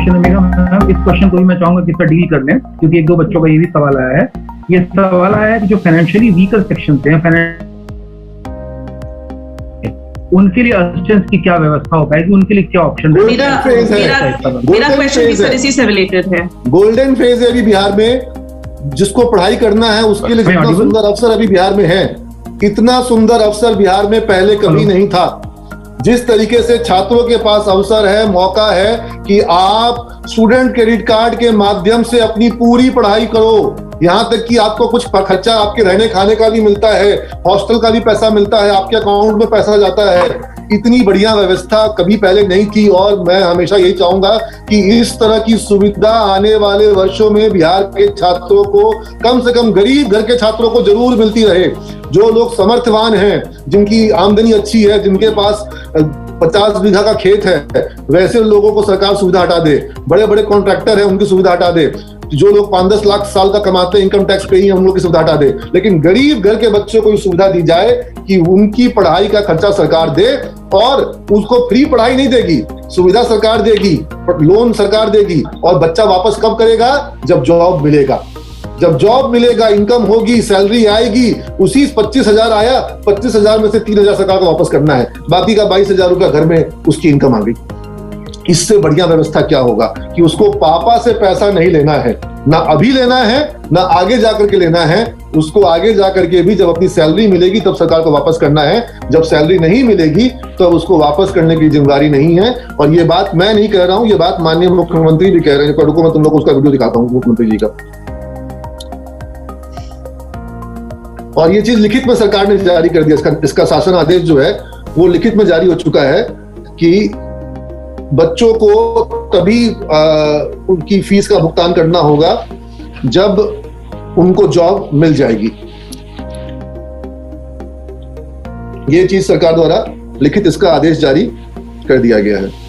Question है मेरा, ma'am इस क्वेश्चन को भी मैं चाहूंगा कि इसका डील कर लें, क्योंकि एक दो बच्चों का ये भी सवाल आया है। ये सवाल आया है कि जो फाइनेंशियली वीकर सेक्शन हैं, उनके लिए असिस्टेंस की क्या व्यवस्था हो पाएगी, उनके लिए क्या ऑप्शन है? मेरा क्वेश्चन इस तरह से रिलेटेड है। गोल्डन फेज है अभी बिहार में, जिसको पढ़ाई करना है उसके लिए जितना सुंदर अवसर अभी बिहार में है, इतना सुंदर अवसर बिहार में पहले कभी नहीं था। जिस तरीके से छात्रों के पास अवसर है, मौका है कि आप स्टूडेंट क्रेडिट कार्ड के माध्यम से अपनी पूरी पढ़ाई करो, यहाँ तक कि आपको कुछ खर्चा आपके रहने खाने का भी मिलता है, हॉस्टल का भी पैसा मिलता है, आपके अकाउंट में पैसा जाता है। इतनी बढ़िया व्यवस्था कभी पहले नहीं थी और मैं हमेशा यही चाहूंगा कि इस तरह की सुविधा आने वाले वर्षों में बिहार के छात्रों को, कम से कम गरीब घर के छात्रों को जरूर मिलती रहे। जो लोग समर्थवान हैं, जिनकी आमदनी अच्छी है, जिनके पास 50 बीघा का खेत है, वैसे लोगों को सरकार सुविधा हटा दे। बड़े बड़े कॉन्ट्रैक्टर हैं, उनकी सुविधा हटा दे। जो लोग 5-10 लाख साल का कमाते हैं, इनकम टैक्स पे ही, हम लोग की सुविधा हटा दे। लेकिन गरीब घर के बच्चों को सुविधा दी जाए कि उनकी पढ़ाई का खर्चा सरकार दे, और उसको फ्री पढ़ाई नहीं देगी, सुविधा सरकार देगी, लोन सरकार देगी। और बच्चा वापस कब करेगा? जब जॉब मिलेगा। जब जॉब मिलेगा, इनकम होगी, सैलरी आएगी, उसी 25,000 आया, 25,000 में से 3,000 सरकार को वापस करना है, बाकी का 22,000 रुपया घर में उसकी इनकम आ गई। इससे बढ़िया व्यवस्था क्या होगा कि उसको पापा से पैसा नहीं लेना है, ना अभी लेना है, ना आगे जाकर के लेना है। उसको आगे जाकर के भी जब अपनी सैलरी मिलेगी तब सरकार को वापस करना है। जब सैलरी नहीं मिलेगी तो उसको वापस करने की जिम्मेदारी नहीं है। और ये बात मैं नहीं कह रहा हूं, ये बात माननीय मुख्यमंत्री भी कह रहे हैं। रुको, मैं तुम लोग को उसका वीडियो दिखाता हूँ मुख्यमंत्री जी का। और ये चीज लिखित में सरकार ने जारी कर दिया। इसका शासन आदेश जो है वो लिखित में जारी हो चुका है कि बच्चों को तभी उनकी फीस का भुगतान करना होगा जब उनको जॉब मिल जाएगी। ये चीज सरकार द्वारा लिखित इसका आदेश जारी कर दिया गया है।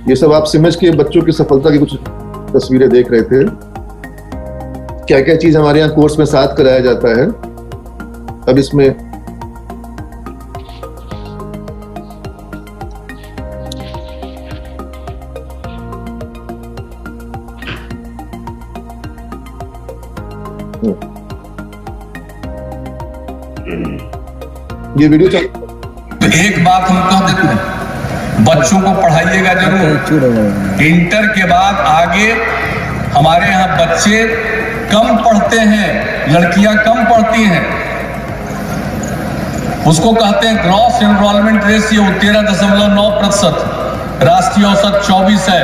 ये सब आप सिमज के बच्चों की सफलता की कुछ तस्वीरें देख रहे थे। क्या क्या चीज हमारे यहाँ कोर्स में साथ कराया जाता है। अब इसमें ये वीडियो चल। एक बात हम कह देते हैं, बच्चों को पढ़ाइएगा जरूर। इंटर के बाद आगे हमारे यहाँ बच्चे कम पढ़ते हैं, लड़कियां कम पढ़ती हैं। उसको कहते हैं ग्रॉस एनरोलमेंट रेशियो 13.9%, राष्ट्रीय औसत 24 है।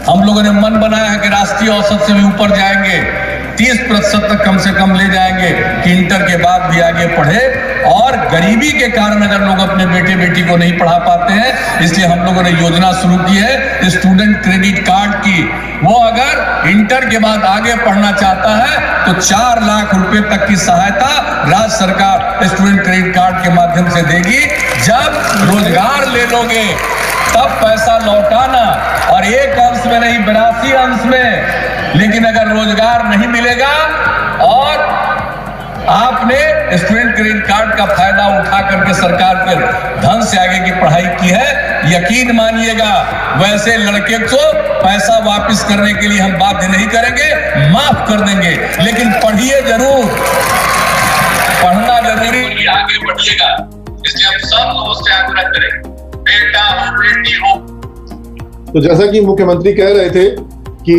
हम लोगों ने मन बनाया है कि राष्ट्रीय औसत से भी ऊपर जाएंगे, 30% तक कम से कम ले जाएंगे कि इंटर के बाद भी आगे पढ़े। और गरीबी के कारण अगर लोग अपने बेटे बेटी को नहीं पढ़ा पाते हैं, इसलिए हम लोगों ने योजना शुरू की है स्टूडेंट क्रेडिट कार्ड की। वो अगर इंटर के बाद आगे पढ़ना चाहता है तो 4 लाख रुपए तक की सहायता राज्य सरकार स्टूडेंट क्रेडिट कार्ड के माध्यम से देगी। जब रोजगार ले लोगे तब पैसा लौटाना, और एक अंश में नहीं 82 अंश में। लेकिन अगर रोजगार नहीं मिलेगा और आपने स्टूडेंट क्रेडिट कार्ड का फायदा उठा करके सरकार के धन से आगे की पढ़ाई की है, यकीन मानिएगा वैसे लड़के को पैसा वापस करने के लिए हम बाध्य नहीं करेंगे, माफ कर देंगे। लेकिन पढ़िए जरूर, पढ़ना जरूरी, आगे बढ़िएगा। इसलिए हम सब लोगों से आग्रह करें, बेटा हो बेटी हो। तो जैसा कि मुख्यमंत्री कह रहे थे कि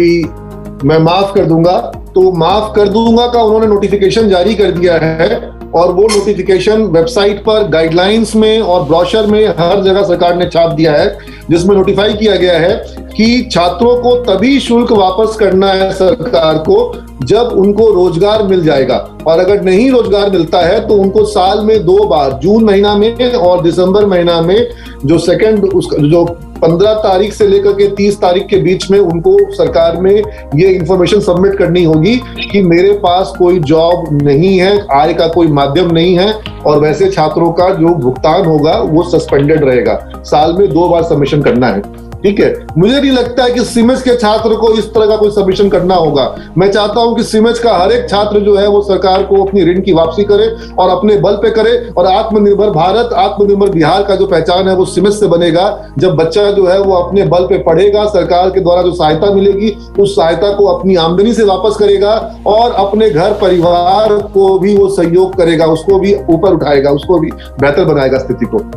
मैं माफ कर दूंगा, तो माफ कर दूंगा का उन्होंने नोटिफिकेशन जारी कर दिया है। और वो नोटिफिकेशन वेबसाइट पर, गाइडलाइंस में और ब्रोशर में हर जगह सरकार ने छाप दिया है, जिसमें नोटिफाई किया गया है कि छात्रों को तभी शुल्क वापस करना है सरकार को जब उनको रोजगार मिल जाएगा। और अगर नहीं रोजगार मिलता है तो उनको साल में 2 बार, जून महीना में और दिसंबर महीना में, जो 15 तारीख से लेकर के 30 तारीख के बीच में उनको सरकार में ये इंफॉर्मेशन सबमिट करनी होगी कि मेरे पास कोई जॉब नहीं है, आय का कोई माध्यम नहीं है, और वैसे छात्रों का जो भुगतान होगा वो सस्पेंडेड रहेगा। साल में 2 बार सबमिशन करना है। ठीक है, मुझे नहीं लगता है कि सिमेज के छात्र को इस तरह का कोई सबमिशन करना होगा। मैं चाहता हूं कि सिमेज का हर एक छात्र जो है वो सरकार को अपनी ऋण की वापसी करे और अपने बल पे करे, और आत्मनिर्भर भारत, आत्मनिर्भर बिहार का जो पहचान है वो सिमेज से बनेगा। जब बच्चा जो है वो अपने बल पे पढ़ेगा, सरकार के द्वारा जो सहायता मिलेगी उस सहायता को अपनी आमदनी से वापस करेगा और अपने घर परिवार को भी वो सहयोग करेगा, उसको भी ऊपर उठाएगा, उसको भी बेहतर बनाएगा स्थिति को।